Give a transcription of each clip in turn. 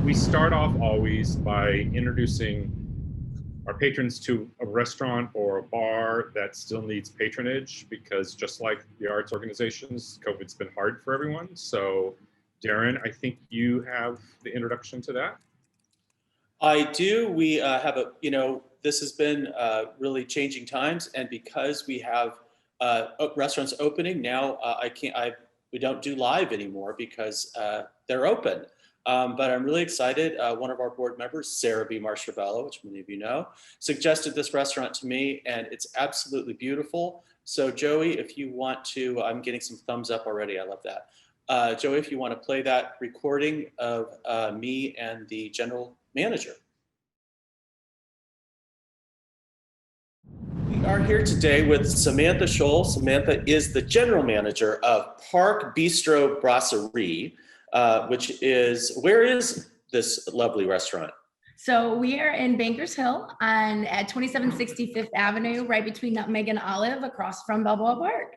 We start off always by introducing our patrons to a restaurant or a bar that still needs patronage, because just like the arts organizations, COVID's been hard for everyone. So Darren, I think you have the introduction to that. I do. We have this has been really changing times, and because we have restaurants opening now, we don't do live anymore because they're open. But I'm really excited. One of our board members, Sarah B. Marshall, which many of you know, suggested this restaurant to me, and it's absolutely beautiful. So Joey, if you want to, I'm getting some thumbs up already. I love that. Joey, if you want to play that recording of me and the general manager. We are here today with Samantha Scholl. Samantha is the general manager of Park Bistro Brasserie, where is this lovely restaurant? So we are in Bankers Hill at 2760 Fifth Avenue, right between Nutmeg and Olive, across from Balboa Park.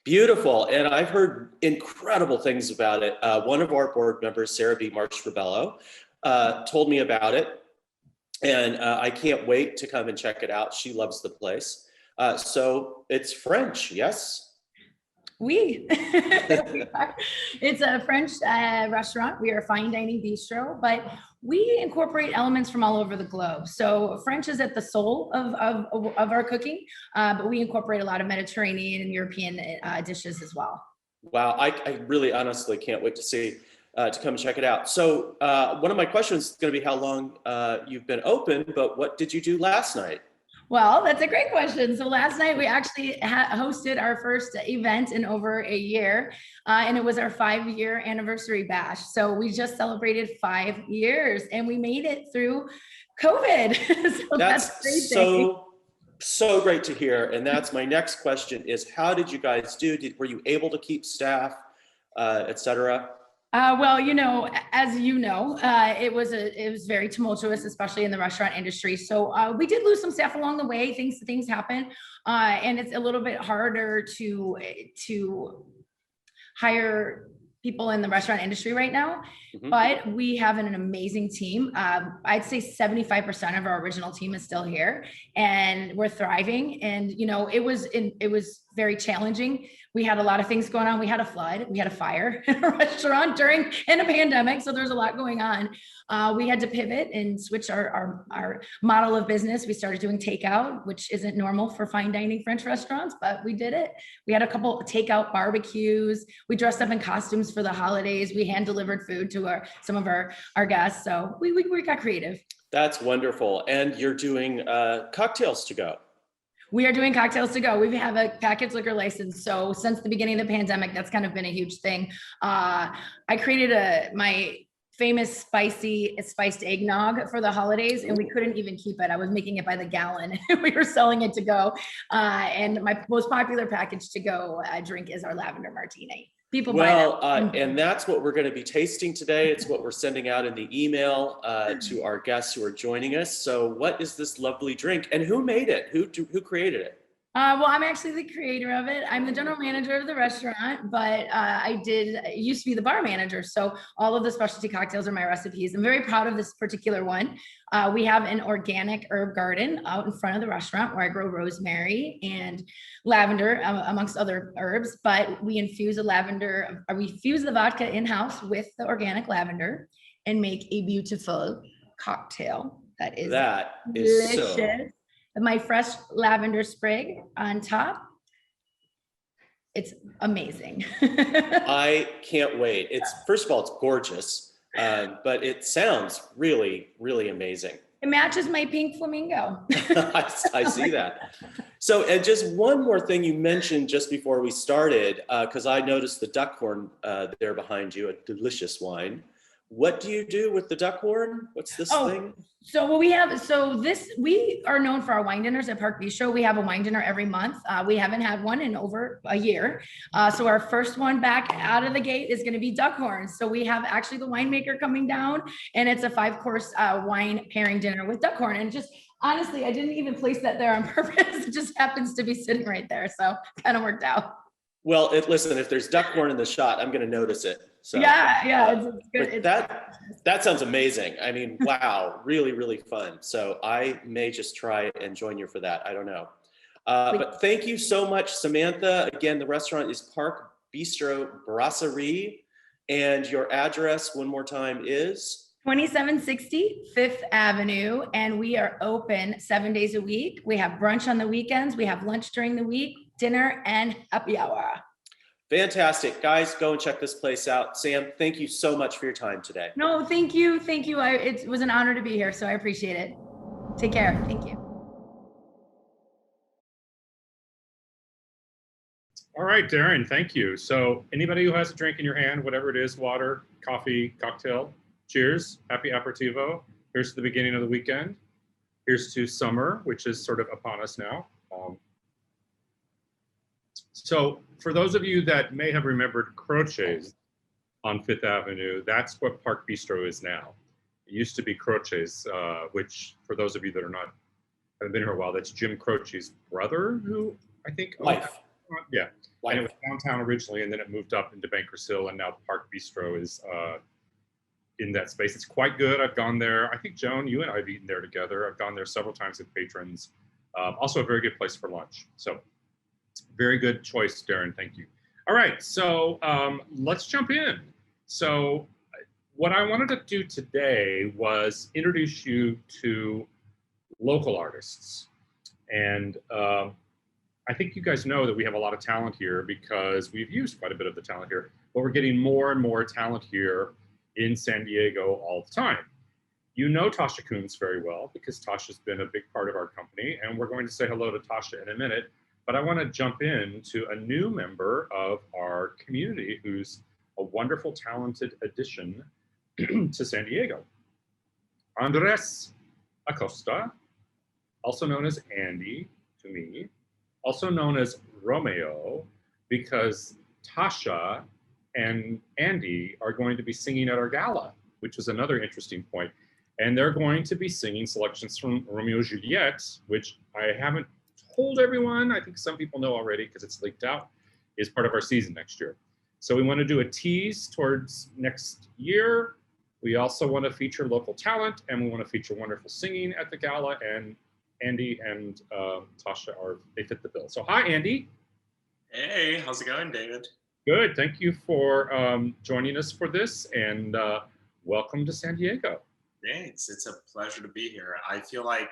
Beautiful, and I've heard incredible things about it. One of our board members, Sarah B. Marsh-Rebello, told me about it, and I can't wait to come and check it out. She loves the place. So it's French, yes? Oui. It's a French restaurant. We are a fine dining bistro, but we incorporate elements from all over the globe. So French is at the soul of our cooking, but we incorporate a lot of Mediterranean and European dishes as well. Wow, I really honestly can't wait to come check it out. So one of my questions is going to be how long you've been open, but what did you do last night? Well, that's a great question. So last night we actually hosted our first event in over a year, and it was our 5-year anniversary bash. So we just celebrated 5 years, and we made it through COVID. So that's crazy. So great to hear. And that's my next question: is how did you guys do? Were you able to keep staff, et cetera? Well, as you know, it was very tumultuous, especially in the restaurant industry. So we did lose some staff along the way. Things happen, and it's a little bit harder to hire people in the restaurant industry right now. Mm-hmm. But we have an amazing team. I'd say 75% of our original team is still here, and we're thriving. And it was very challenging. We had a lot of things going on. We had a flood, we had a fire in a restaurant in a pandemic. So there's a lot going on. We had to pivot and switch our model of business. We started doing takeout, which isn't normal for fine dining French restaurants, but we did it. We had a couple of takeout barbecues. We dressed up in costumes for the holidays. We hand delivered food to some of our guests. So we got creative. That's wonderful. And you're doing cocktails to go. We are doing cocktails to go. We have a packaged liquor license. So since the beginning of the pandemic, that's kind of been a huge thing. I created my famous spiced eggnog for the holidays, and we couldn't even keep it. I was making it by the gallon. We were selling it to go. And my most popular package to go drink is our lavender martini. People buy that. And that's what we're going to be tasting today. It's what we're sending out in the email to our guests who are joining us. So what is this lovely drink, and who made it? Who created it? Well, I'm actually the creator of it. I'm the general manager of the restaurant, but I used to be the bar manager. So all of the specialty cocktails are my recipes. I'm very proud of this particular one. We have an organic herb garden out in front of the restaurant where I grow rosemary and lavender, amongst other herbs, but we infuse the vodka in-house with the organic lavender and make a beautiful cocktail that is delicious. My fresh lavender sprig on top. It's amazing. I can't wait. First of all, it's gorgeous, but it sounds really, really amazing. It matches my pink flamingo. I see that. So, and just one more thing you mentioned just before we started, because I noticed the duck horn there behind you, a delicious wine. What do you do with the duck horn? What's this thing? So we are known for our wine dinners at Park Bistro. We have a wine dinner every month. We haven't had one in over a year. So our first one back out of the gate is going to be duck horns. So we have actually the winemaker coming down, and it's a 5-course wine pairing dinner with duck horn. And just honestly, I didn't even place that there on purpose. It just happens to be sitting right there. So kind of worked out. Well, listen, if there's duck horn in the shot, I'm going to notice it. So yeah, it's good. That sounds amazing. I mean, wow, really, really fun. So I may just try and join you for that. I don't know. But thank you so much, Samantha. Again, the restaurant is Park Bistro Brasserie, and your address one more time is 2760 Fifth Avenue, and we are open 7 days a week. We have brunch on the weekends. We have lunch during the week, dinner, and happy hour. fantastic. Guys, go and check this place out. Sam, thank you so much for your time today. No, thank you. Thank you. It was an honor to be here, so I appreciate it. Take care. Thank you. All right, Darren, thank you. So anybody who has a drink in your hand, whatever it is, water, coffee, cocktail, cheers, happy aperitivo. Here's to the beginning of the weekend. Here's to summer, which is sort of upon us now. So for those of you that may have remembered Croce's on Fifth Avenue, that's what Park Bistro is now. It used to be Croce's, which for those of you that haven't been here a while, that's Jim Croce's brother, who I think Wife. Yeah. Wife. And it was downtown originally, and then it moved up into Bankers Hill, and now Park Bistro is in that space. It's quite good. I've gone there. I think, Joan, you and I have eaten there together. I've gone there several times with patrons. Also a very good place for lunch. So very good choice, Darren. Thank you. All right, so let's jump in. So what I wanted to do today was introduce you to local artists. And I think you guys know that we have a lot of talent here because we've used quite a bit of the talent here, but we're getting more and more talent here in San Diego all the time. You know Tasha Koontz very well because Tasha's been a big part of our company, and we're going to say hello to Tasha in a minute, but I want to jump in to a new member of our community who's a wonderful, talented addition to San Diego. Andres Acosta, also known as Andy to me, also known as Romeo, because Tasha and Andy are going to be singing at our gala, which is another interesting point. And they're going to be singing selections from Romeo and Juliet, which I haven't told everyone. I think some people know already because it's leaked out, is part of our season next year. So we want to do a tease towards next year. We also want to feature local talent, and we want to feature wonderful singing at the gala, and Andy and Tasha they fit the bill. So hi, Andy. Hey, how's it going, David? Good, thank you for joining us for this, and welcome to San Diego. Thanks, it's a pleasure to be here. I feel like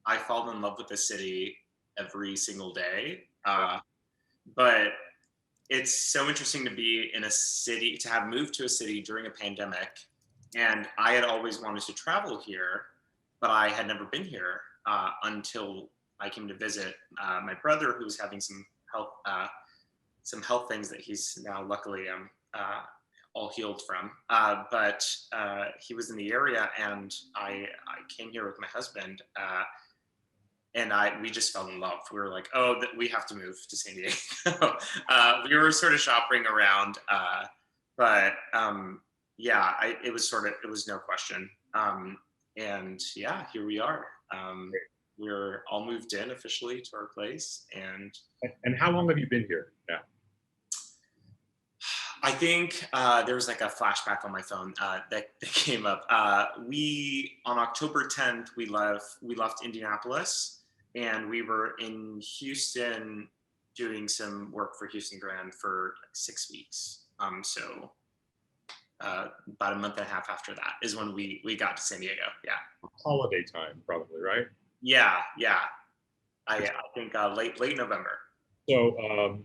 I fall in love with the city every single day, but it's so interesting to be in a city, to have moved to a city during a pandemic, and I had always wanted to travel here, but I had never been here until I came to visit my brother, who was having some health things that he's now luckily all healed from. But he was in the area, and I came here with my husband, and we just fell in love. We were like, oh, we have to move to San Diego. We were sort of shopping around, but yeah, it was no question. And yeah, here we are. We're all moved in officially to our place. And how long have you been here now? I think there was like a flashback on my phone that came up. On October 10th, we left Indianapolis, and we were in Houston doing some work for Houston Grand for like 6 weeks. So about a month and a half after that is when we got to San Diego. Yeah. Holiday time, probably, right? Yeah. I think late November. So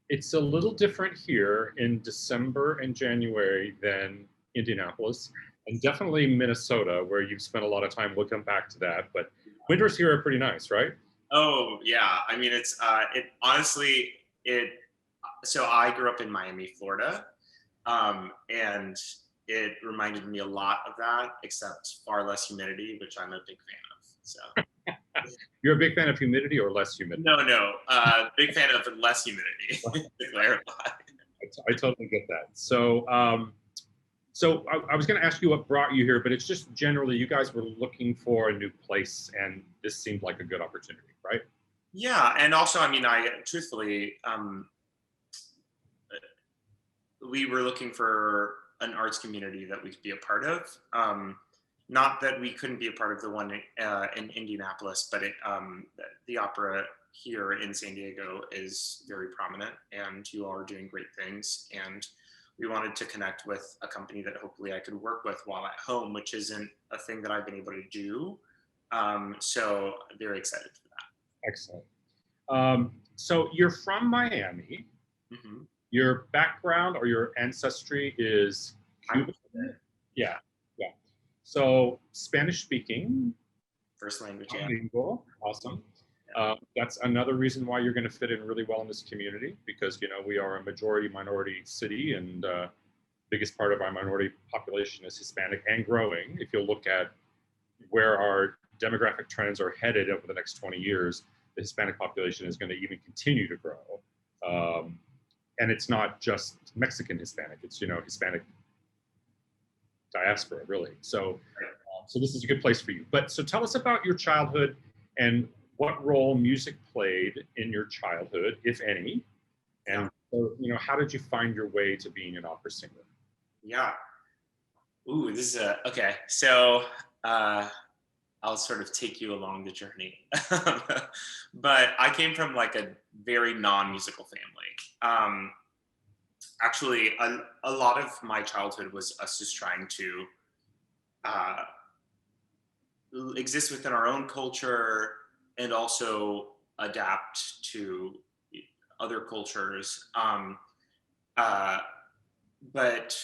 it's a little different here in December and January than Indianapolis, and definitely Minnesota, where you've spent a lot of time. We'll come back to that, but winters here are pretty nice, right? Oh yeah, I mean so I grew up in Miami, Florida, and it reminded me a lot of that, except far less humidity, which I'm a big fan of. So you're a big fan of humidity or less humidity? No, big fan of less humidity. To clarify. I totally get that. So I was going to ask you what brought you here, but it's just generally you guys were looking for a new place, and this seemed like a good opportunity, right? Yeah, and also, I mean, truthfully, we were looking for an arts community that we could be a part of. Not that we couldn't be a part of the one in Indianapolis, but the opera here in San Diego is very prominent, and you all are doing great things. And we wanted to connect with a company that hopefully I could work with while at home, which isn't a thing that I've been able to do. So very excited for that. Excellent. So you're from Miami. Mm-hmm. Your background or your ancestry is Cuban? Yeah, yeah. So Spanish speaking. First language, yeah. Bilingual. Awesome. That's another reason why you're going to fit in really well in this community, because we are a majority minority city, and biggest part of our minority population is Hispanic and growing. If you look at where our demographic trends are headed over the next 20 years, the Hispanic population is going to even continue to grow. And it's not just Mexican Hispanic, it's, Hispanic diaspora, really. So this is a good place for you. But so tell us about your childhood and what role music played in your childhood, if any. And, how did you find your way to being an opera singer? Yeah. Ooh, this is okay. So I'll sort of take you along the journey. But I came from like a very non-musical family. Actually, a lot of my childhood was us just trying to exist within our own culture and also adapt to other cultures. But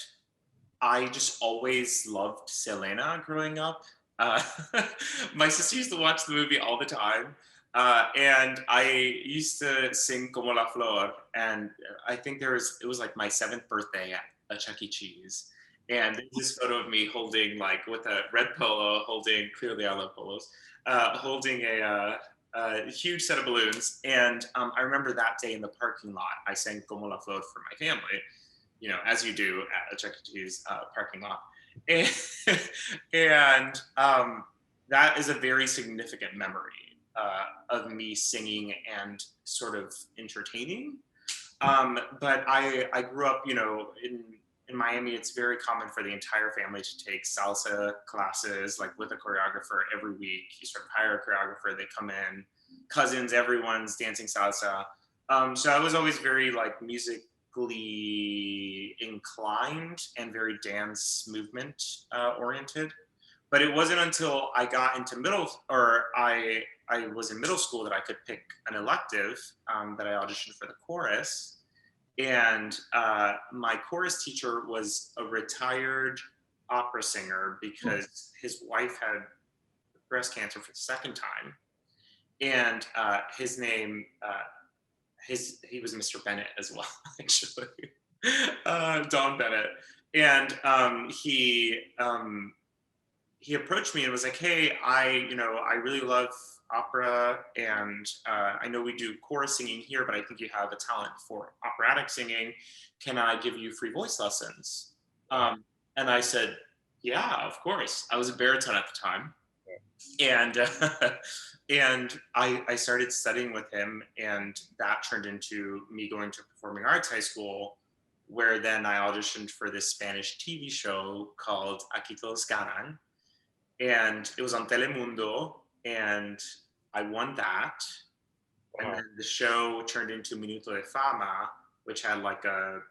I just always loved Selena growing up. My sister used to watch the movie all the time. And I used to sing Como la Flor. And I think it was like my 7th birthday at a Chuck E. Cheese. And there's this photo of me holding, like, with a red polo, clearly I love polos, holding a huge set of balloons. And I remember that day in the parking lot, I sang Como la Flor for my family, as you do at a Chuck E. Cheese parking lot. And that is a very significant memory of me singing and sort of entertaining. But I grew up, in Miami. It's very common for the entire family to take salsa classes, like with a choreographer every week. You sort of hire a choreographer, they come in, cousins, everyone's dancing salsa. So I was always very like musically inclined and very dance movement oriented. But it wasn't until I got into I was in middle school that I could pick an elective that I auditioned for the chorus. And my chorus teacher was a retired opera singer because his wife had breast cancer for the 2nd time. And his name, he was Mr. Bennett as well, actually, Don Bennett. And he approached me and was like, hey, I really love opera, and I know we do chorus singing here, but I think you have a talent for operatic singing. Can I give you free voice lessons? And I said, yeah, of course. I was a baritone at the time. And and I started studying with him, and that turned into me going to performing arts high school, where then I auditioned for this Spanish TV show called Aquí Todos Ganan. And it was on Telemundo, and I won that. Wow. And then the show turned into Minuto de Fama, which had like a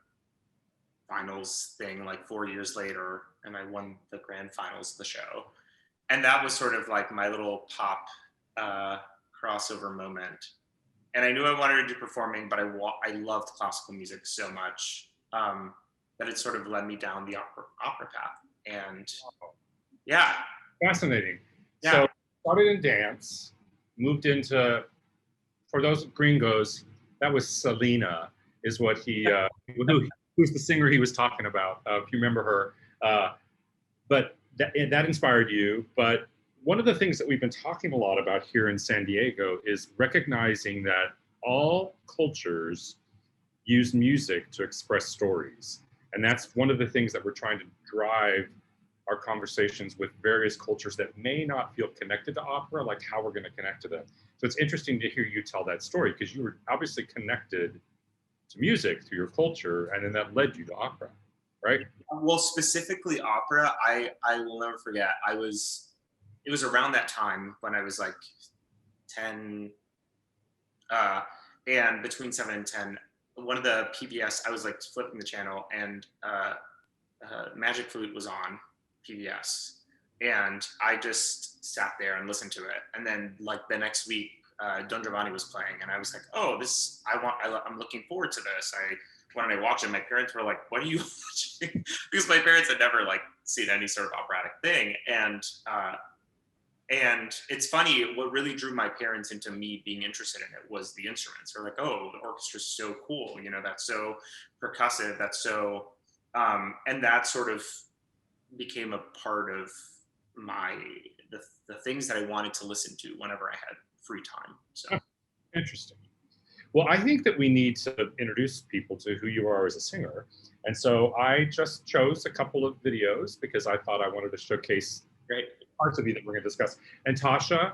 finals thing like 4 years later, and I won the grand finals of the show. And that was sort of like my little pop crossover moment. And I knew I wanted to do performing, but I loved classical music so much that it sort of led me down the opera path. And yeah. Fascinating. Yeah. So started in dance, moved into, for those gringos, that was Selena, is what who's the singer he was talking about, if you remember her. But that inspired you. But one of the things that we've been talking a lot about here in San Diego is recognizing that all cultures use music to express stories. And that's one of the things that we're trying to drive our conversations with various cultures that may not feel connected to opera, like how we're going to connect to them. So it's interesting to hear you tell that story, because you were obviously connected to music through your culture, and then that led you to opera, right? Well, specifically opera, I will never forget. It was around that time when I was like 10, and between 7 and 10, one of the PBS, I was like flipping the channel, and Magic Flute was on PBS, and I just sat there and listened to it. And then like the next week, Don Giovanni was playing, and I was like, oh, I'm looking forward to this. When I watched it, my parents were like, what are you watching? Because my parents had never like seen any sort of operatic thing. And it's funny, what really drew my parents into me being interested in it was the instruments. They're like, oh, the orchestra's so cool. You know, that's so percussive. That's so, and that sort of became a part of the things that I wanted to listen to whenever I had free time. So interesting. Well, I think that we need to introduce people to who you are as a singer. And so I just chose a couple of videos because I thought I wanted to showcase great parts of you that we're going to discuss. And Tasha,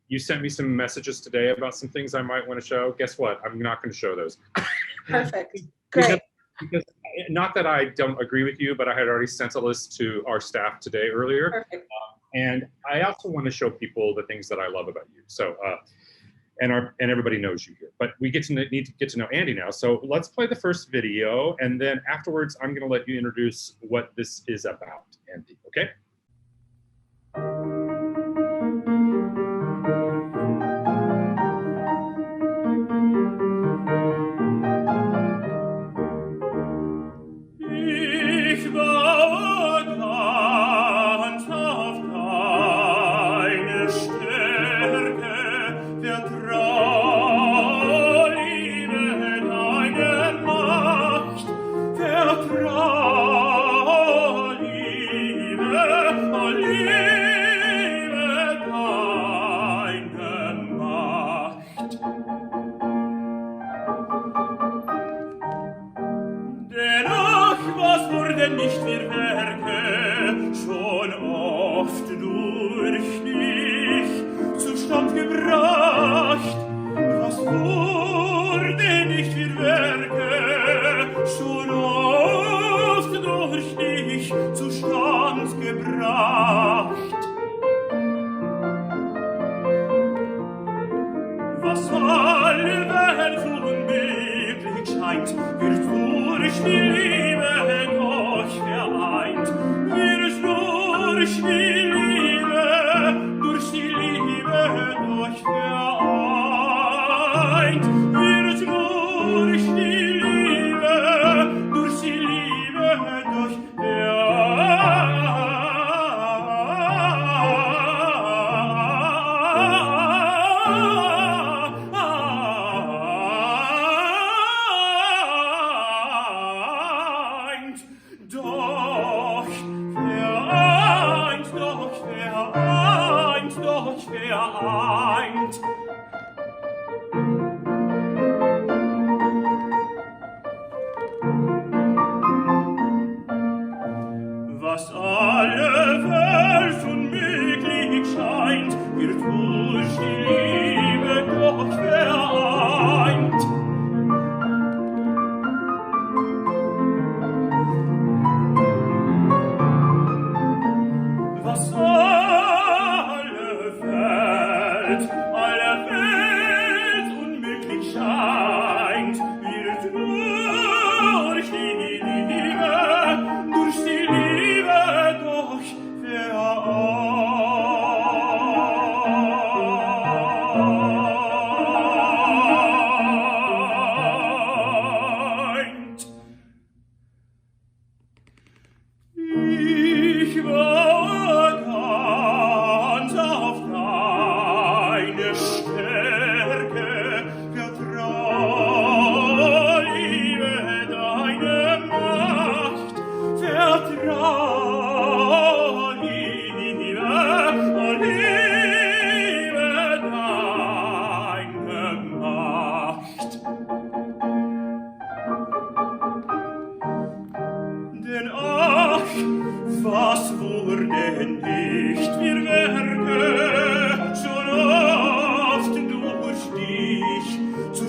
you sent me some messages today about some things I might want to show. Guess what? I'm not going to show those. Perfect. Great. Because not that I don't agree with you, but I had already sent a list to our staff today earlier. Perfect. And I also want to show people the things that I love about you. So, and everybody knows you here, but we need to get to know Andy now. So let's play the first video, and then afterwards, I'm going to let you introduce what this is about, Andy. Okay?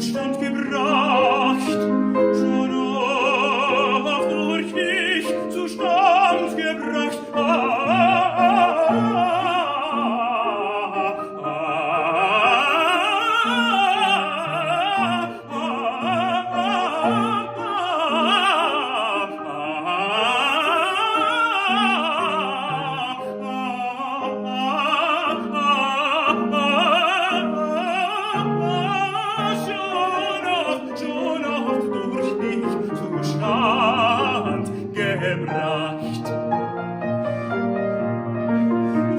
Zustand gebracht.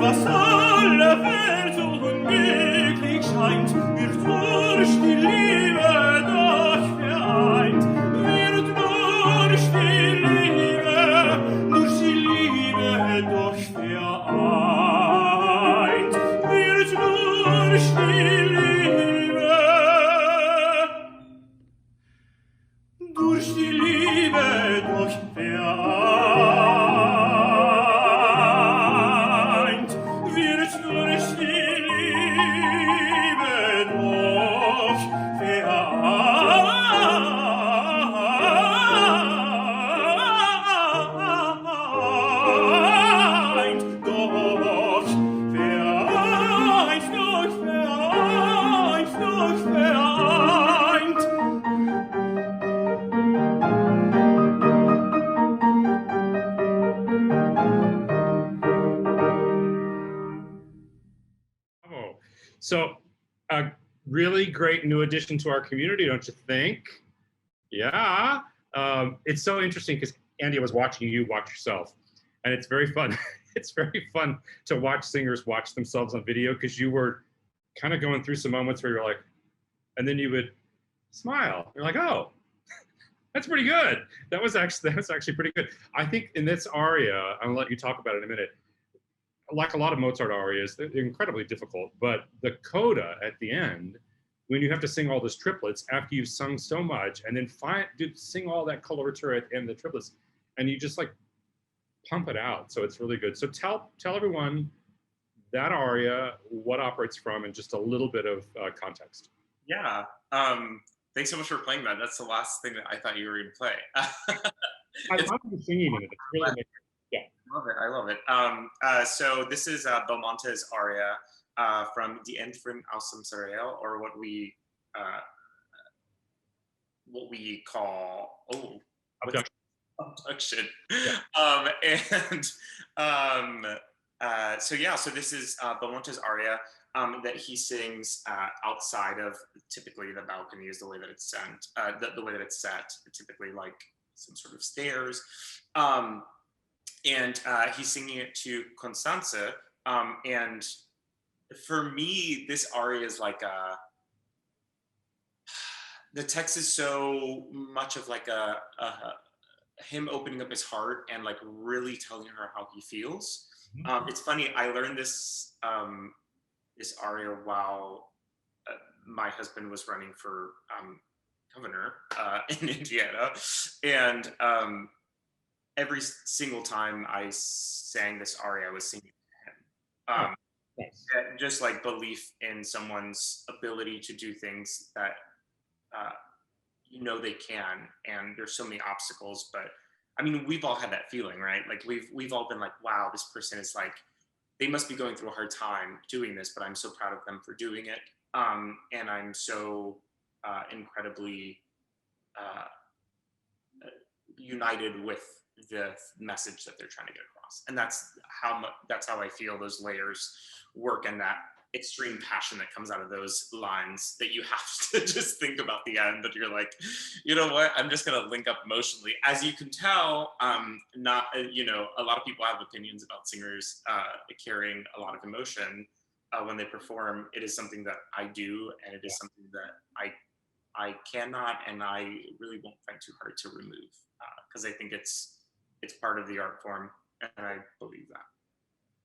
Was alle Welt so unmöglich scheint, wird durch die Liebe doch vereint. Wird durch die Liebe doch vereint. Wird durch die Liebe doch vereint. Wird durch die Liebe doch vereint. Doch vereint. So a really great new addition to our community, don't you think? Yeah. It's so interesting because Andy, I was watching you watch yourself, and it's very fun. It's very fun to watch singers watch themselves on video because you were kind of going through some moments where you're like, and then you would smile. You're like, oh, that's pretty good. That was actually pretty good. I think in this aria, I'll let you talk about it in a minute. Like a lot of Mozart arias, they're incredibly difficult, but the coda at the end, when you have to sing all those triplets after you've sung so much and then sing all that coloratura at the end of the triplets, and you just like pump it out. So it's really good. So tell everyone that aria, what opera it's from, and just a little bit of context. Yeah. Thanks so much for playing that. That's the last thing that I thought you were going to play. I love the singing in it. It's really amazing. Yeah. I love it. So this is Belmonte's aria from Die Entführung aus dem Serail, or what we call abduction. Yeah. So this is Belmonte's aria that he sings outside of, typically the balcony is the way that it's sent, the way that it's set, typically like some sort of stairs. And he's singing it to Constanze. And for me, this aria is like the text is so much of like him opening up his heart and like really telling her how he feels. It's funny, I learned this this aria while my husband was running for governor in Indiana. And every single time I sang this aria, I was singing to him. Just like belief in someone's ability to do things that they can, and there's so many obstacles, but I mean, we've all had that feeling, right? Like we've all been like, wow, this person is like, they must be going through a hard time doing this, but I'm so proud of them for doing it. And I'm so incredibly united with the message that they're trying to get across. And that's how I feel those layers work, and that extreme passion that comes out of those lines that you have to just think about the end, that you're like, you know what, I'm just going to link up emotionally. As you can tell, a lot of people have opinions about singers carrying a lot of emotion when they perform. It is something that I do, and it is something that I cannot, and I really won't fight too hard to remove, because I think it's part of the art form, and I believe that.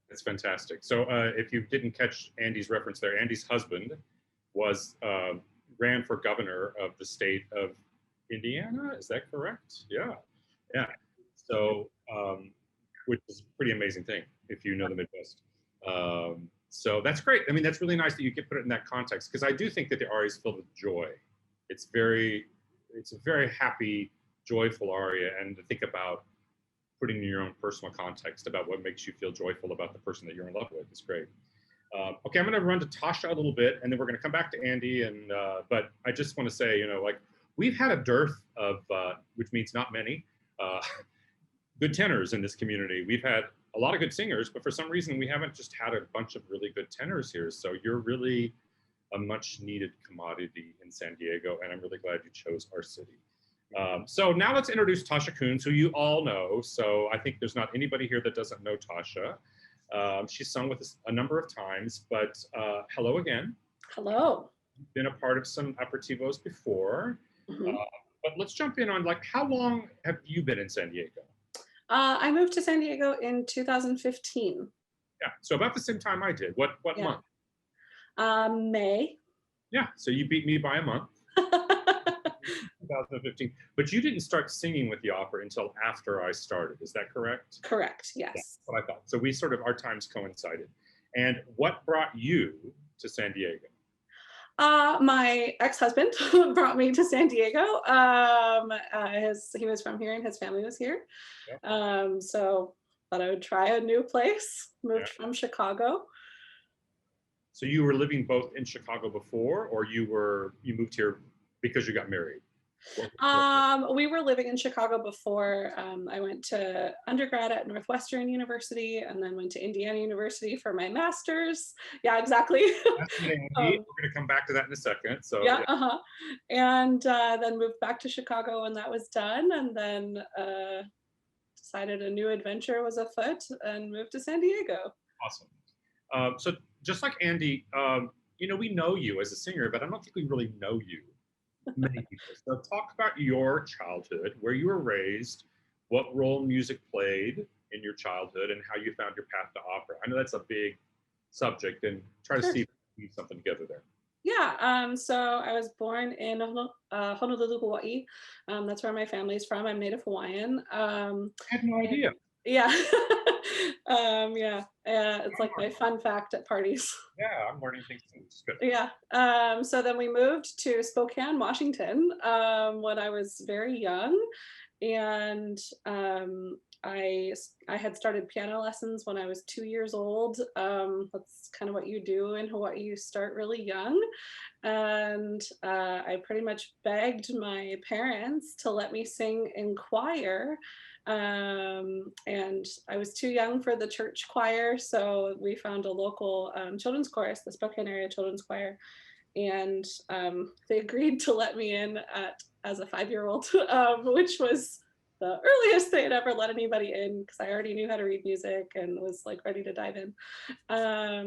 That's fantastic. So if you didn't catch Andy's reference there, Andy's husband ran for governor of the state of Indiana. Is that correct? Yeah. Yeah. So, which is a pretty amazing thing if you know the Midwest. So that's great. I mean, that's really nice that you get put it in that context, because I do think that the aria is filled with joy. It's a very happy, joyful aria, and to think about putting in your own personal context about what makes you feel joyful about the person that you're in love with is great. Okay, I'm going to run to Tasha a little bit, and then we're going to come back to Andy. And but I just want to say, like, we've had a dearth of, which means not many, good tenors in this community. We've had a lot of good singers, but for some reason we haven't just had a bunch of really good tenors here. So you're really a much needed commodity in San Diego, and I'm really glad you chose our city. So now let's introduce Tasha Koontz, who you all know. So I think there's not anybody here that doesn't know Tasha. She's sung with us a number of times, but hello again. Hello. Been a part of some aperitivos before. Mhm. But let's jump in on like, how long have you been in San Diego? I moved to San Diego in 2015. Yeah, so about the same time I did. What Yeah. month? May. Yeah, so you beat me by a month. 2015. But you didn't start singing with the opera until after I started. Is that correct? Correct. Yeah, Yes. that's what I thought. So we sort of, our times coincided. And what brought you to San Diego? My ex-husband brought me to San Diego. He was from here and his family was here. Yeah. So thought I would try a new place. Moved from Chicago. So you were living both in Chicago before, or you moved here because you got married? We were living in Chicago before. I went to undergrad at Northwestern University and then went to Indiana University for my master's. Yeah, exactly. We're going to come back to that in a second. So yeah. And then moved back to Chicago when that was done, and then decided a new adventure was afoot and moved to San Diego. Awesome. So just like Andy, we know you as a singer, but I don't think we really know you. Many people. So talk about your childhood, where you were raised, what role music played in your childhood, and how you found your path to opera. I know that's a big subject, and try to see if we can do something together there. Yeah, so I was born in Honolulu, Hawaii. That's where my family's from. I'm Native Hawaiian. I had no idea. Yeah. It's like my fun fact at parties. Yeah, I'm learning things too. It's good. Yeah. So then we moved to Spokane, Washington, when I was very young, and I had started piano lessons when I was 2 years old. That's kind of what you do in Hawaii. You start really young, and I pretty much begged my parents to let me sing in choir. And I was too young for the church choir, so we found a local children's chorus, the Spokane area children's choir, and they agreed to let me in as a 5-year-old, which was the earliest they had ever let anybody in, because I already knew how to read music and was like ready to dive in.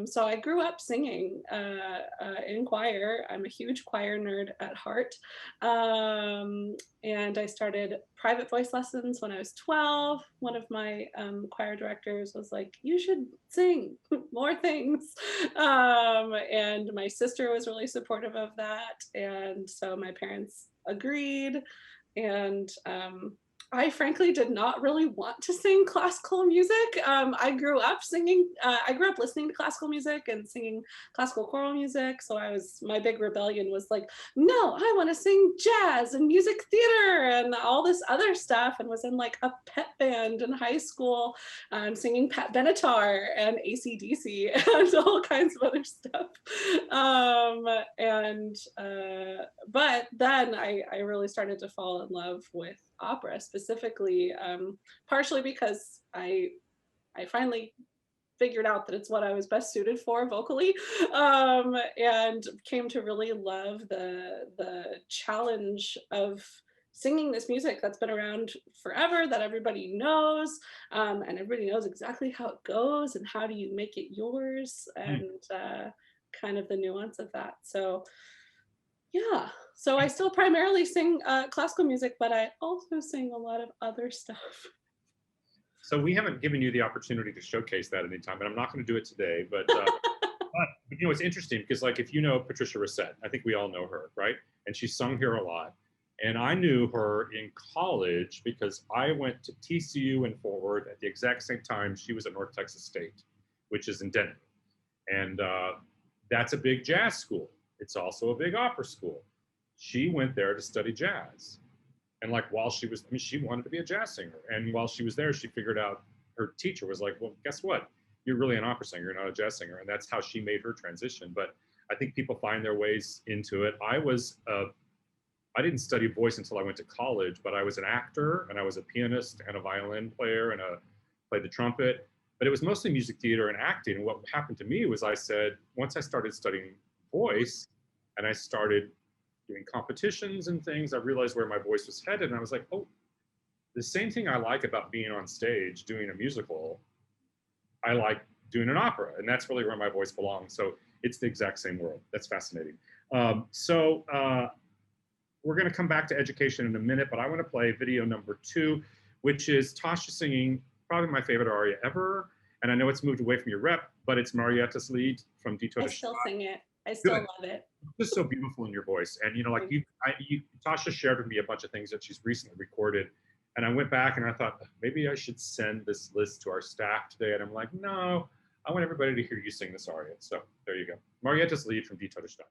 So I grew up singing in choir. I'm a huge choir nerd at heart. And I started private voice lessons when I was 12. One of my choir directors was like, you should sing more things. And my sister was really supportive of that. And so my parents agreed. And I frankly did not really want to sing classical music. I grew up listening to classical music and singing classical choral music. So my big rebellion was like, no, I want to sing jazz and music theater and all this other stuff, and was in like a pet band in high school, singing Pat Benatar and AC/DC and all kinds of other stuff. But then I really started to fall in love with opera specifically, partially because I finally figured out that it's what I was best suited for vocally, and came to really love the challenge of singing this music that's been around forever, that everybody knows, and everybody knows exactly how it goes and how do you make it yours, and kind of the nuance of that. So yeah, so I still primarily sing classical music, but I also sing a lot of other stuff. So we haven't given you the opportunity to showcase that anytime, and I'm not going to do it today, but it's interesting because like, if you know Patricia Rissette, I think we all know her, right? And she's sung here a lot. And I knew her in college because I went to TCU and Forward at the exact same time she was at North Texas State, which is in Denver. And that's a big jazz school. It's also a big opera school. She went there to study jazz. And like, while she was, she wanted to be a jazz singer. And while she was there, she figured out, her teacher was like, well, guess what? You're really an opera singer, you're not a jazz singer. And that's how she made her transition. But I think people find their ways into it. I didn't study voice until I went to college, but I was an actor and I was a pianist and a violin player and played the trumpet. But it was mostly music theater and acting. And what happened to me was once I started studying voice and I started doing competitions and things, I realized where my voice was headed. And I was like, oh, the same thing I like about being on stage doing a musical, I like doing an opera, and that's really where my voice belongs. So it's the exact same world. That's fascinating. We're going to come back to education in a minute, but I want to play video number 2, which is Tasha singing probably my favorite aria ever. And I know it's moved away from your rep, but it's Marietta's Lied from Dito I to still Shot. sing it. I still Good. love it. It's just so beautiful in your voice. And, you know, like Tasha shared with me a bunch of things that she's recently recorded. And I went back and I thought, maybe I should send this list to our staff today. And I'm like, no, I want everybody to hear you sing this aria. So there you go. Marietta's Lied from Dito to Shot.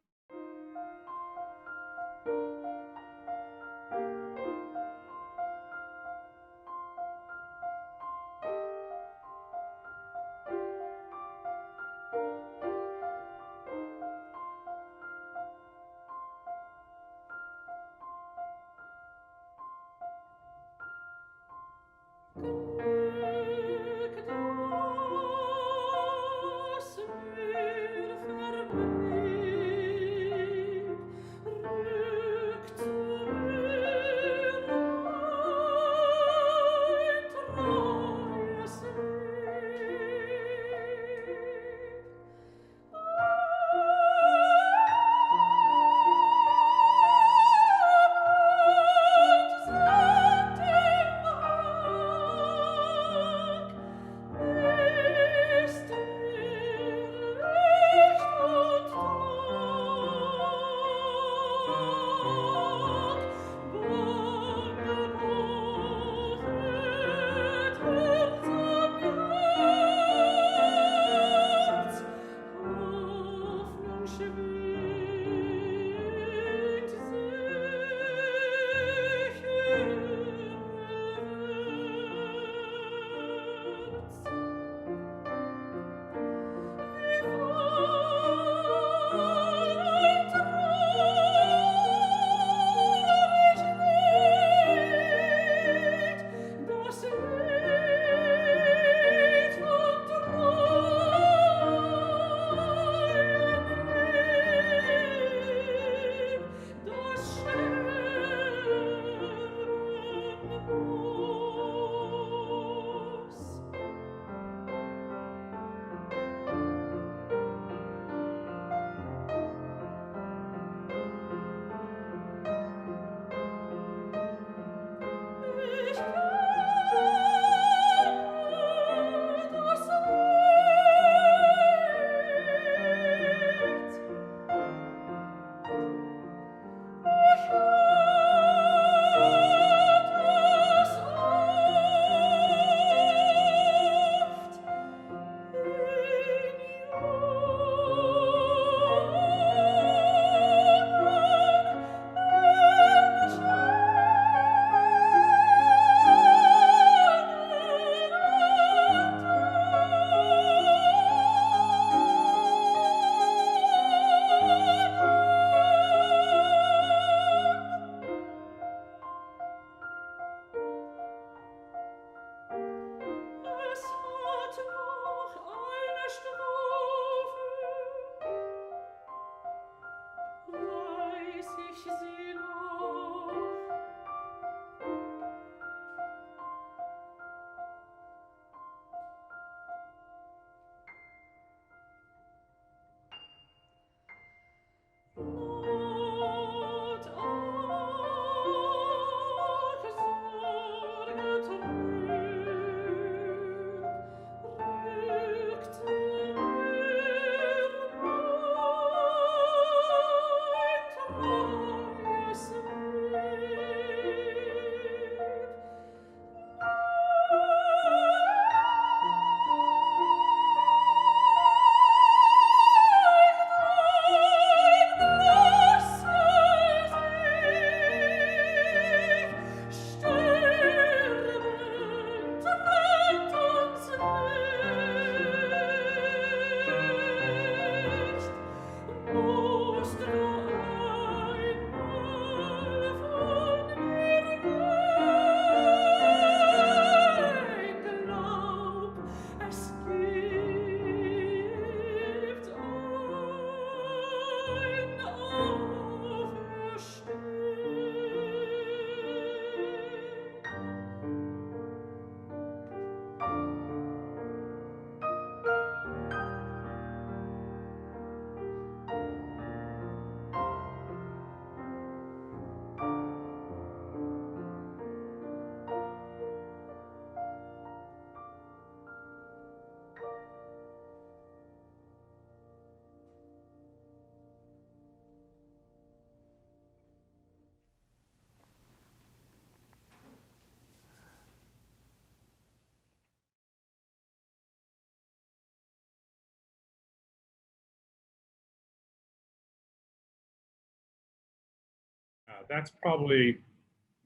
That's probably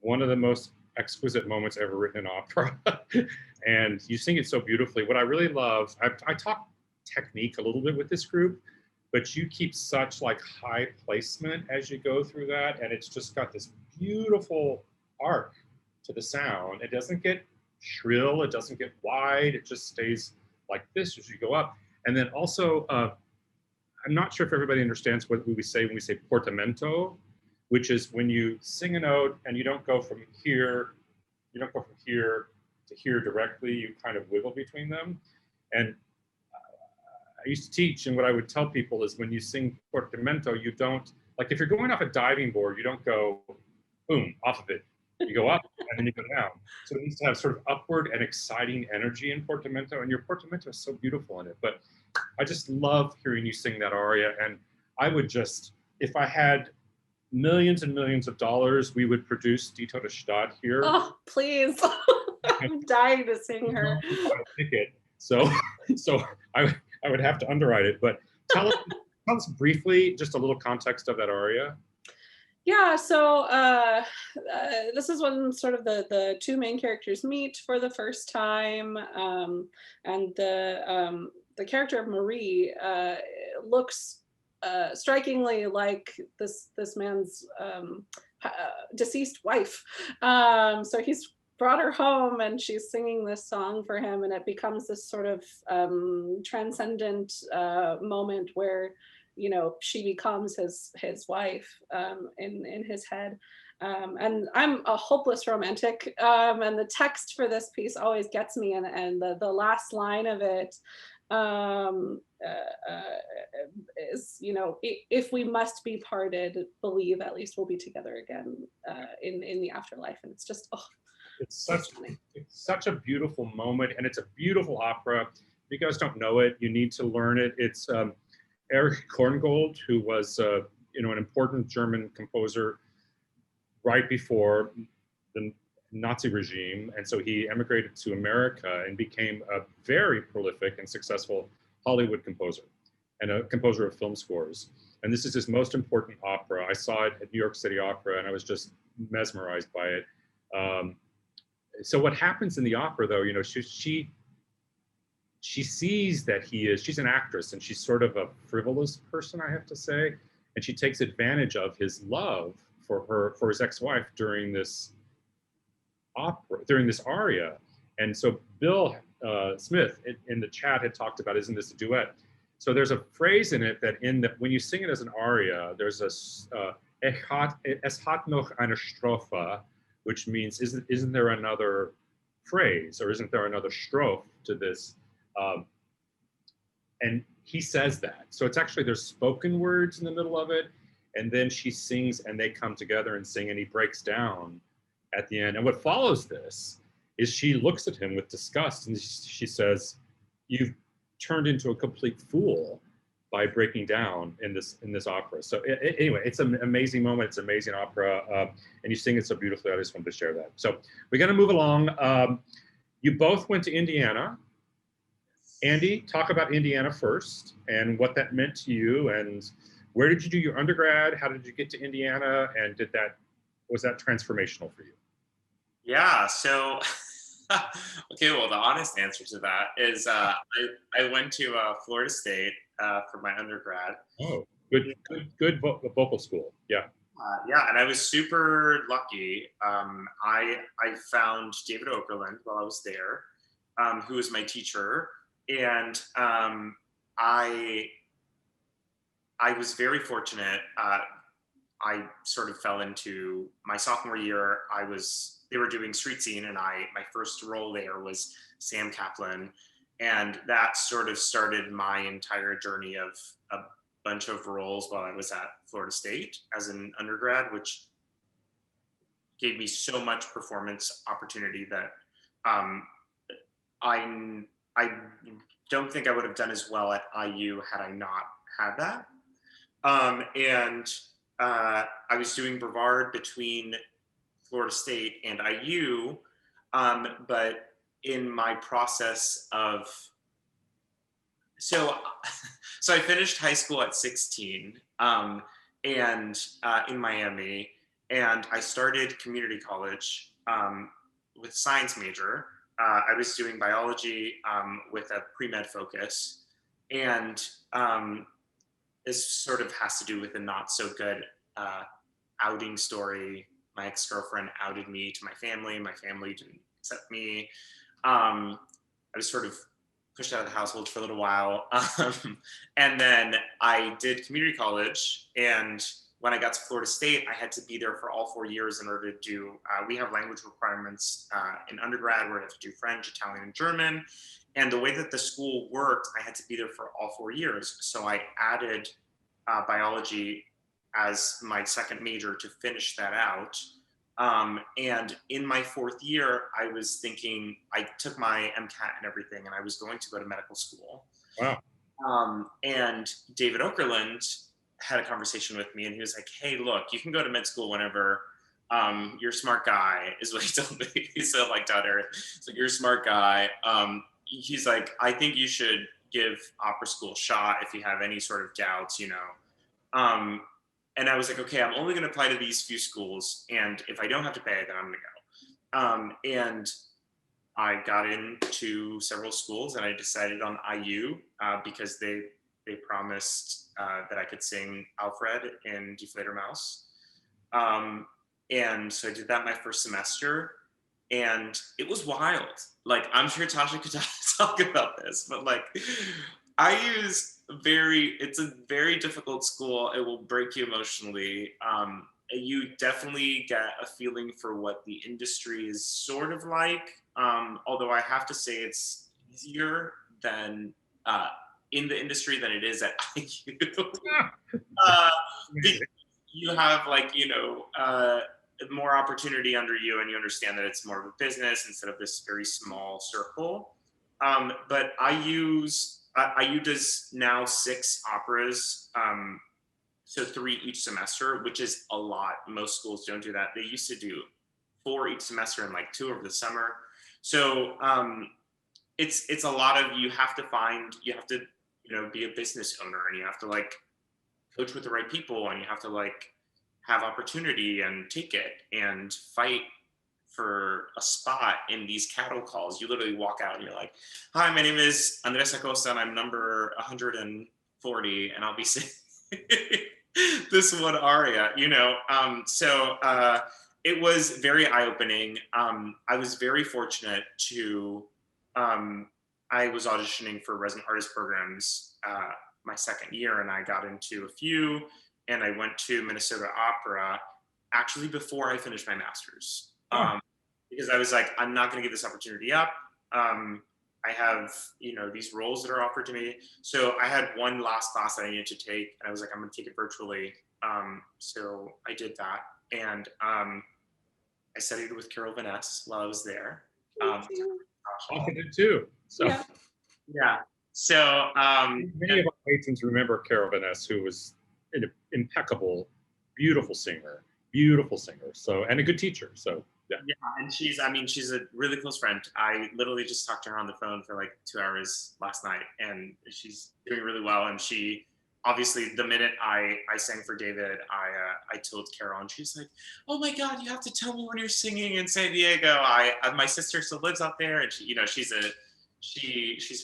one of the most exquisite moments ever written in opera. And you sing it so beautifully. What I really love, I talk technique a little bit with this group, but you keep such like high placement as you go through that. And it's just got this beautiful arc to the sound. It doesn't get shrill, it doesn't get wide, it just stays like this as you go up. And then also, I'm not sure if everybody understands what we say when we say portamento, which is when you sing a note and you don't go from here, you don't go from here to here directly, you kind of wiggle between them. And I used to teach, and what I would tell people is when you sing portamento, you don't, like if you're going off a diving board, you don't go boom, off of it. You go up and then you go down. So it needs to have sort of upward and exciting energy in portamento, and your portamento is so beautiful in it. But I just love hearing you sing that aria, and I would just, if I had millions and millions of dollars, we would produce Die Tote Stadt here. Oh, please. I'm dying to sing her. So I would have to underwrite it. But tell us briefly, just a little context of that aria. Yeah, so this is when sort of the two main characters meet for the first time, and the character of Marie looks strikingly like this man's deceased wife. So he's brought her home and she's singing this song for him, and it becomes this sort of transcendent moment where, you know, she becomes his wife in his head. And I'm a hopeless romantic, and the text for this piece always gets me, and the last line of it is, you know, if we must be parted, believe at least we'll be together again in the afterlife. And it's just, oh, it's such a beautiful moment, and it's a beautiful opera. If you guys don't know it, you need to learn it. It's Erich Korngold, who was an important German composer right before the Nazi regime, and so he emigrated to America and became a very prolific and successful Hollywood composer and a composer of film scores. And this is his most important opera. I saw it at New York City Opera, and I was just mesmerized by it. So what happens in the opera, though, you know, she sees that she's an actress, and she's sort of a frivolous person, I have to say, and she takes advantage of his love for his ex-wife during this aria. And so Bill Smith in the chat had talked about, isn't this a duet? So there's a phrase in it that when you sing it as an aria, there's es hat noch eine Strophe, which means isn't there another phrase, or isn't there another strophe to this? And he says that. So it's actually, there's spoken words in the middle of it, and then she sings and they come together and sing, and he breaks down at the end. And what follows this is she looks at him with disgust, and she says, "You've turned into a complete fool by breaking down in this opera." So anyway, it's an amazing moment. It's an amazing opera, and you sing it so beautifully. I just wanted to share that. So we're going to move along. You both went to Indiana. Andy, talk about Indiana first and what that meant to you, and where did you do your undergrad? How did you get to Indiana, and was that transformational for you? Yeah, so okay, well, the honest answer to that is I went to Florida State for my undergrad. Oh, good vocal school. Yeah. Yeah, and I was super lucky. I found David Okerlund while I was there, who was my teacher, and I was very fortunate. I sort of fell into my sophomore year. They were doing street scene, and my first role there was Sam Kaplan, and that sort of started my entire journey of a bunch of roles while I was at Florida State as an undergrad, which gave me so much performance opportunity that I don't think I would have done as well at IU had I not had that. And I was doing Brevard between Florida State and IU, but in my process of, so I finished high school at 16 and in Miami, and I started community college with science major. I was doing biology with a pre-med focus, and this sort of has to do with a not so good outing story. My ex-girlfriend outed me to my family didn't accept me. I was sort of pushed out of the household for a little while. And then I did community college, and when I got to Florida State, I had to be there for all 4 years in order to do, we have language requirements in undergrad where I have to do French, Italian, and German. And the way that the school worked, I had to be there for all 4 years. So I added biology as my second major to finish that out. And in my 4th year, I was thinking, I took my MCAT and everything, and I was going to go to medical school. Wow. And David Okerlund had a conversation with me, and he was like, hey, look, you can go to med school whenever. You're a smart guy, is what he told me. He said, like, down there, it's like, you're a smart guy. He's like, I think you should give opera school a shot if you have any sort of doubts, you know. And I was like, okay, I'm only going to apply to these few schools, and if I don't have to pay, then I'm going to go. And I got into several schools, and I decided on IU because they promised that I could sing Alfred in Die Fledermaus. And so I did that my first semester, and it was wild. Like, I'm sure Tasha could talk about this, but like, it's a very difficult school. It will break you emotionally. You definitely get a feeling for what the industry is sort of like. Although I have to say it's easier than in the industry than it is at IU. Because you have, like, you know, more opportunity under you, and you understand that it's more of a business instead of this very small circle. But IU does now 6 operas, so 3 each semester, which is a lot. Most schools don't do that. They used to do 4 each semester and like 2 over the summer. So it's a lot of, you have to, you know, be a business owner, and you have to like coach with the right people, and you have to like have opportunity and take it and fight for a spot in these cattle calls. You literally walk out and you're like, hi, my name is Andres Acosta, and I'm number 140, and I'll be singing this one aria, you know? So it was very eye-opening. I was very fortunate to, I was auditioning for resident artist programs my second year, and I got into a few, and I went to Minnesota Opera actually before I finished my master's. Because I was like, I'm not going to give this opportunity up. I have, you know, these roles that are offered to me. So I had one last class that I needed to take, and I was like, I'm going to take it virtually. So I did that, and I studied with Carol Vaness while I was there. I did too. So yeah. So many of our patrons remember Carol Vaness, who was an impeccable, beautiful singer. So, and a good teacher. So yeah, and she's a really close friend. I literally just talked to her on the phone for like 2 hours last night, and she's doing really well. And she, obviously, the minute I sang for David, I told Carol, and she's like, oh my God, you have to tell me when you're singing in San Diego. My sister still lives out there, and she, you know, she's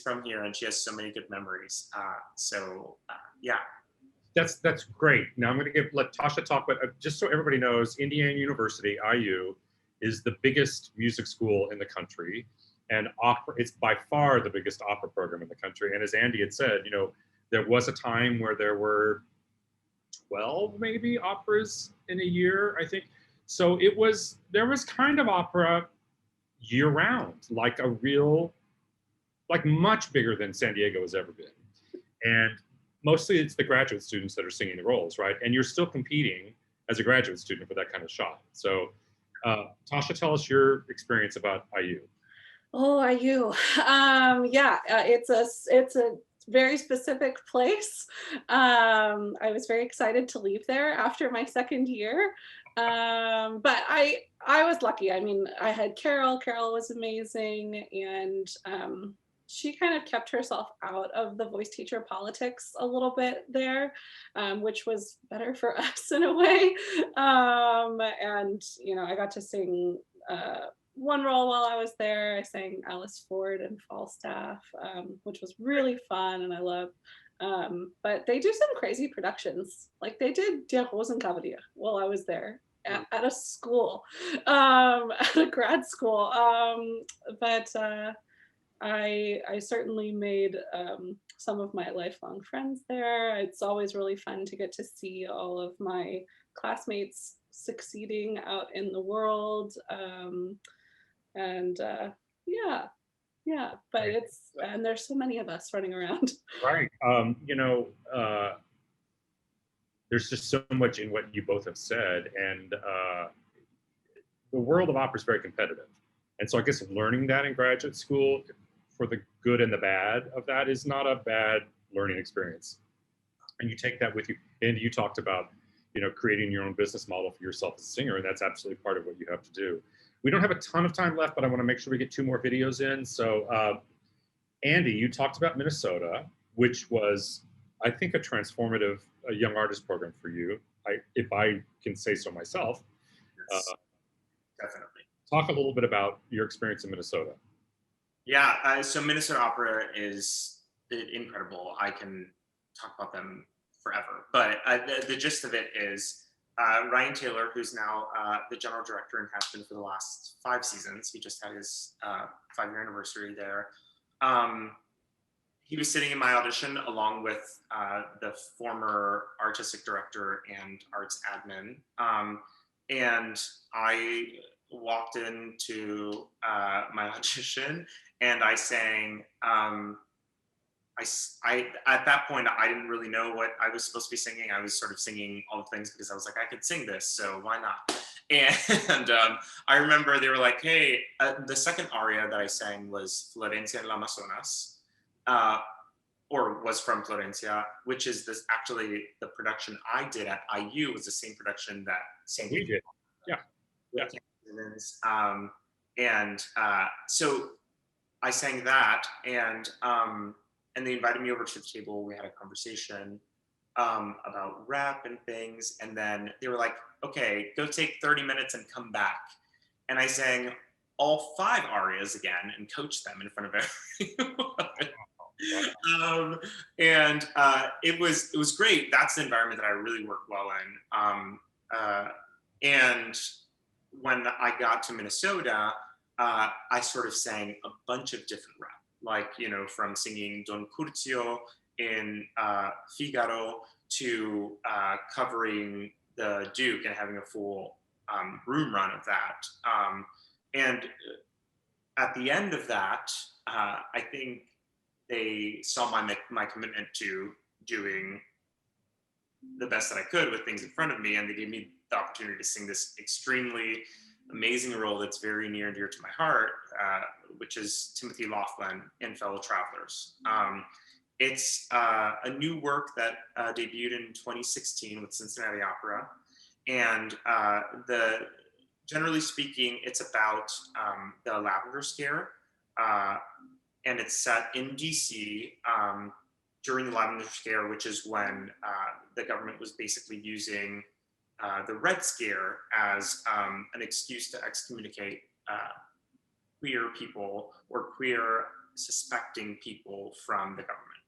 from here, and she has so many good memories. Yeah. That's great. Now I'm going to let Tasha talk, but just so everybody knows, Indiana University, IU, is the biggest music school in the country, and it's by far the biggest opera program in the country. And as Andy had said, you know, there was a time where there were 12 maybe operas in a year, I think. So there was kind of opera year round, like much bigger than San Diego has ever been. And mostly it's the graduate students that are singing the roles, right? And you're still competing as a graduate student for that kind of shot. So Tasha, tell us your experience about IU. Oh, IU. It's a very specific place. I was very excited to leave there after my second year. But I was lucky. I mean, I had Carol. Carol was amazing. And she kind of kept herself out of the voice teacher politics a little bit there, which was better for us in a way. And I got to sing one role while I was there. I sang Alice Ford in Falstaff, which was really fun, and I loved. But they do some crazy productions. Like they did Der Rosenkavalier while I was there at a school, at a grad school. But I certainly made some of my lifelong friends there. It's always really fun to get to see all of my classmates succeeding out in the world. And yeah, but and there's so many of us running around. Right. There's just so much in what you both have said, and the world of opera is very competitive. And so I guess learning that in graduate school, for the good and the bad of that, is not a bad learning experience. And you take that with you. And you talked about, creating your own business model for yourself as a singer, and that's absolutely part of what you have to do. We don't have a ton of time left, but I want to make sure we get 2 more videos in. So, Andy, you talked about Minnesota, which was, I think, a transformative young artist program for you, if I can say so myself. Yes, definitely. Talk a little bit about your experience in Minnesota. Yeah, so Minnesota Opera is incredible. I can talk about them forever, but the gist of it is Ryan Taylor, who's now the general director and has been for the last 5 seasons. He just had his 5-year anniversary there. He was sitting in my audition along with the former artistic director and arts admin. And I walked into my audition and I sang, I at that point, I didn't really know what I was supposed to be singing. I was sort of singing all the things because I was like, I could sing this, so why not? And I remember they were like, hey, the second aria that I sang was Florencia en el Amazonas, or was from Florencia, which is actually the production I did at IU was the same production that San Diego did. Yeah. So I sang that, and they invited me over to the table. We had a conversation about rap and things, and then they were like, okay, go take 30 minutes and come back. And I sang all 5 arias again and coached them in front of everyone. It was great. That's the environment that I really work well in. And when I got to Minnesota, I sort of sang a bunch of different rap, like, from singing Don Curzio in Figaro to covering the Duke and having a full room run of that. And at the end of that, I think they saw my commitment to doing the best that I could with things in front of me, and they gave me the opportunity to sing this extremely amazing role that's very near and dear to my heart, which is Timothy Laughlin in Fellow Travelers. It's a new work that debuted in 2016 with Cincinnati Opera, and generally speaking, it's about the Lavender Scare, and it's set in DC during the Lavender Scare, which is when the government was basically using the Red Scare as an excuse to excommunicate queer people or queer suspecting people from the government.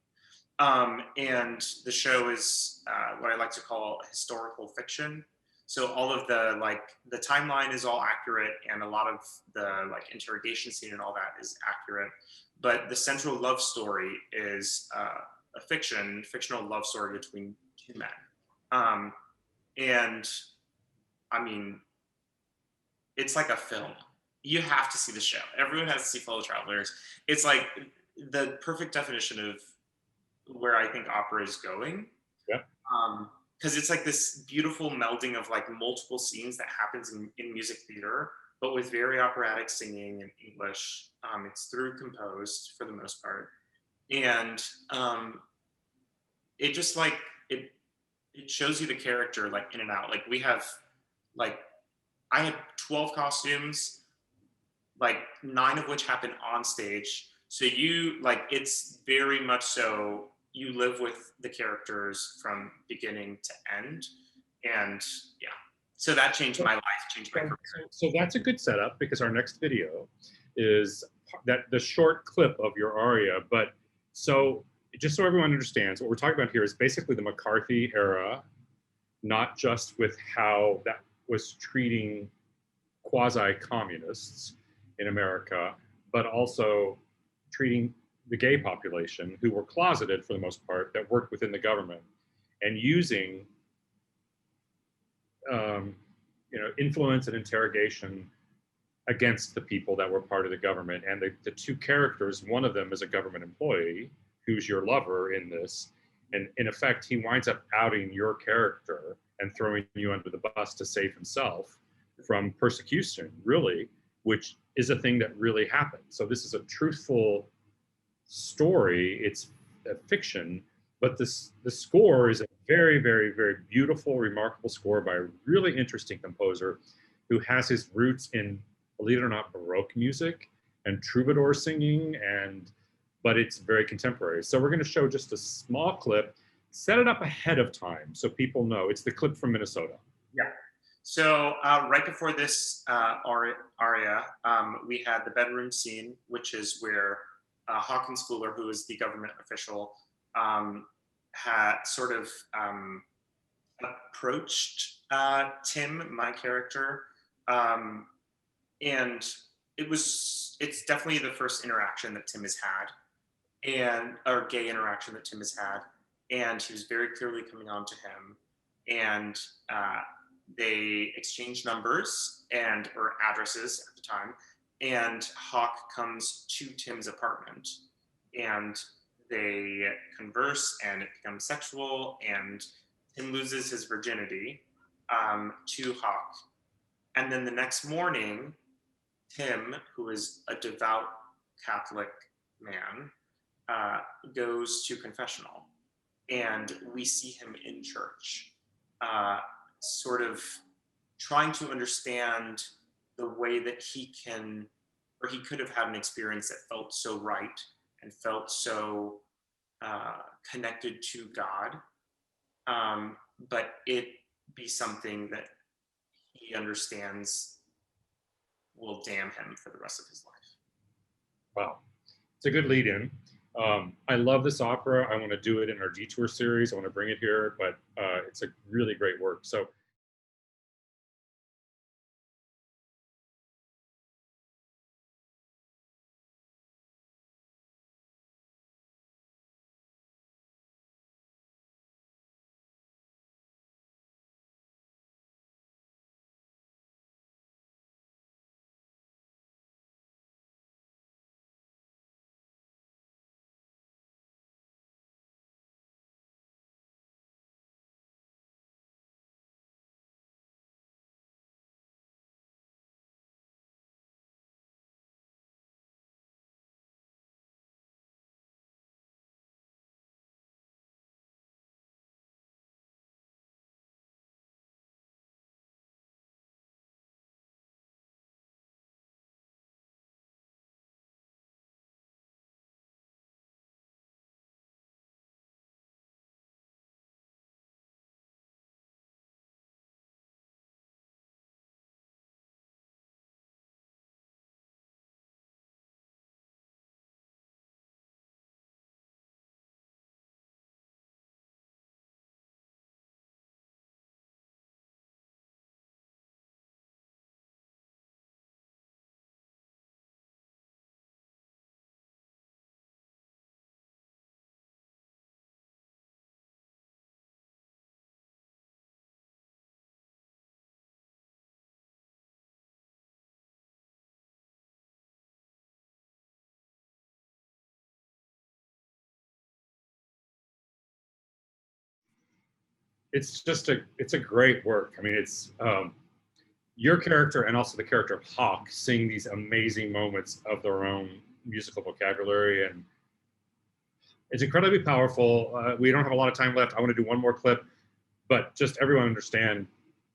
And the show is what I like to call historical fiction. So all of the timeline is all accurate, and a lot of the interrogation scene and all that is accurate. But the central love story is a fictional love story between 2 men. And I mean, it's like a film. You have to see the show. Everyone has to see Fellow Travelers. It's like the perfect definition of where I think opera is going. Yeah. Because it's like this beautiful melding of multiple scenes that happens in music theater, but with very operatic singing in English. It's through composed for the most part. And it just it shows you the character in and out. We have I had 12 costumes, 9 of which happen on stage. So you like, it's very much so you live with the characters from beginning to end. And yeah, so that changed my life, changed my career. So that's a good setup, because our next video is that the short clip of your aria. But so just so everyone understands, what we're talking about here is basically the McCarthy era, not just with how that was treating quasi-communists in America, but also treating the gay population, who were closeted for the most part, that worked within the government, and using influence and interrogation against the people that were part of the government. And the two characters, one of them is a government employee who's your lover in this. And in effect, he winds up outing your character and throwing you under the bus to save himself from persecution, really, which is a thing that really happened. So this is a truthful story. It's a fiction, but the score is a very, very, very beautiful, remarkable score by a really interesting composer who has his roots in, believe it or not, Baroque music and troubadour singing, but it's very contemporary. So we're going to show just a small clip, set it up ahead of time so people know. It's the clip from Minnesota. Yeah. So right before this aria, we had the bedroom scene, which is where Hawkins Fuller, who is the government official, had sort of approached Tim, my character, and it's definitely the first interaction that Tim has had, or gay interaction that Tim has had, and he was very clearly coming on to him, and they exchanged numbers or addresses at the time, and Hawk comes to Tim's apartment, and they converse, and it becomes sexual, and Tim loses his virginity to Hawk. And then the next morning, Tim, who is a devout Catholic man, goes to confessional, and we see him in church, sort of trying to understand the way that he could have had an experience that felt so right and felt so connected to God, but it be something that he understands will damn him for the rest of his life. Wow, it's a good lead in. I love this opera. I want to do it in our Detour series. I want to bring it here, but it's a really great work. So it's a great work. I mean, it's your character and also the character of Hawk sing these amazing moments of their own musical vocabulary, and it's incredibly powerful. We don't have a lot of time left. I want to do one more clip, but just everyone understand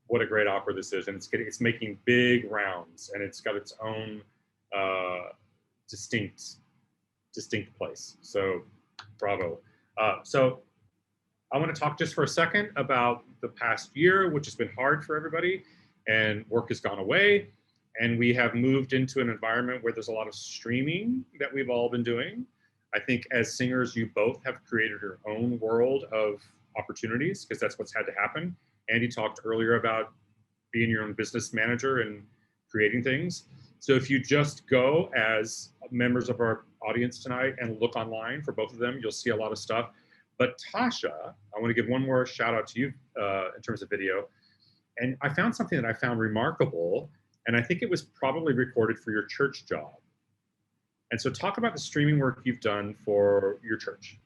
what a great opera this is, and it's making big rounds, and it's got its own distinct distinct place. So bravo. So I want to talk just for a second about the past year, which has been hard for everybody, and work has gone away. And we have moved into an environment where there's a lot of streaming that we've all been doing. I think as singers, you both have created your own world of opportunities, because that's what's had to happen. Andy talked earlier about being your own business manager and creating things. So if you just go as members of our audience tonight and look online for both of them, you'll see a lot of stuff. But Tasha, I want to give one more shout out to you in terms of video. And I found something that I found remarkable, and I think it was probably recorded for your church job. And so talk about the streaming work you've done for your church.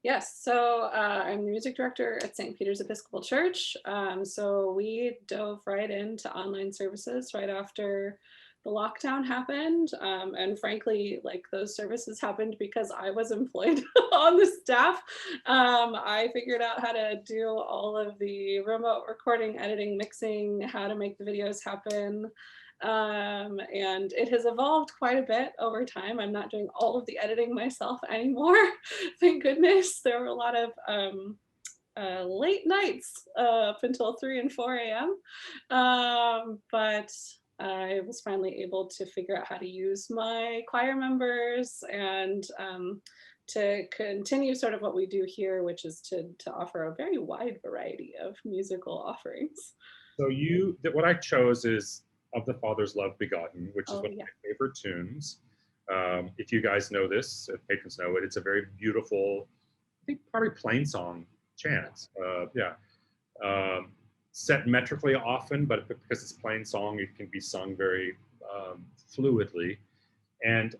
Yes, so I'm the music director at St. Peter's Episcopal Church. So we dove right into online services right after the lockdown happened. And frankly, like those services happened because I was employed on the staff. I figured out how to do all of the remote recording, editing, mixing, how to make the videos happen. And it has evolved quite a bit over time. I'm not doing all of the editing myself anymore. Thank goodness. There were a lot of late nights up until 3 and 4 a.m. But I was finally able to figure out how to use my choir members and to continue sort of what we do here, which is to offer a very wide variety of musical offerings. So what I chose is Of the Father's Love Begotten, which is one of my favorite tunes. If you guys know this, if patrons know it, it's a very beautiful, I think probably plain song chant. Set metrically often, but because it's plain song, it can be sung very fluidly. And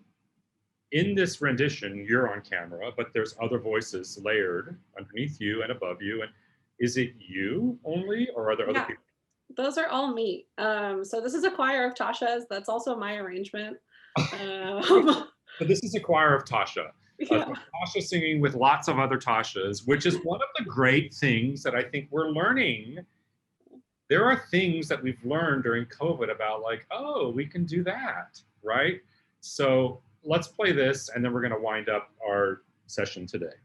in this rendition, you're on camera, but there's other voices layered underneath you and above you. And is it you only, or are there other people? Those are all me. So this is a choir of Tasha's. That's also my arrangement. So this is a choir of Tasha. Tasha singing with lots of other Tashas, which is one of the great things that I think we're learning. There are things that we've learned during COVID about like, oh, we can do that, right? So let's play this, and then we're going to wind up our session today.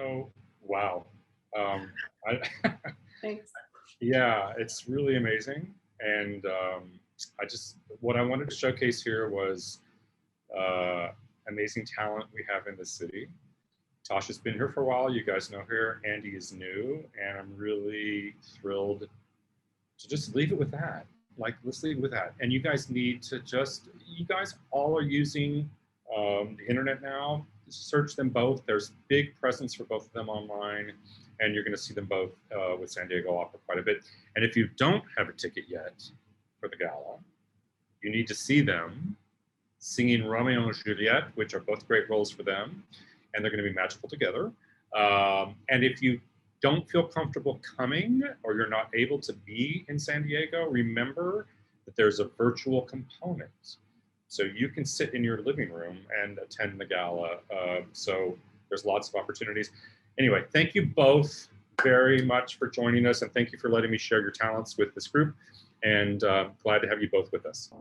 So, wow. I, Thanks. yeah, it's really amazing. And what I wanted to showcase here was amazing talent we have in the city. Tasha's been here for a while. You guys know her. Andy is new. And I'm really thrilled to just leave it with that. Like, let's leave it with that. And you guys need to you guys all are using the internet now. Search them both. There's big presence for both of them online. And you're going to see them both with San Diego Opera quite a bit. And if you don't have a ticket yet for the gala, you need to see them singing Romeo and Juliet, which are both great roles for them. And they're going to be magical together. And if you don't feel comfortable coming or you're not able to be in San Diego, remember that there's a virtual component. So you can sit in your living room and attend the gala. So there's lots of opportunities. Anyway, thank you both very much for joining us, and thank you for letting me share your talents with this group, and glad to have you both with us.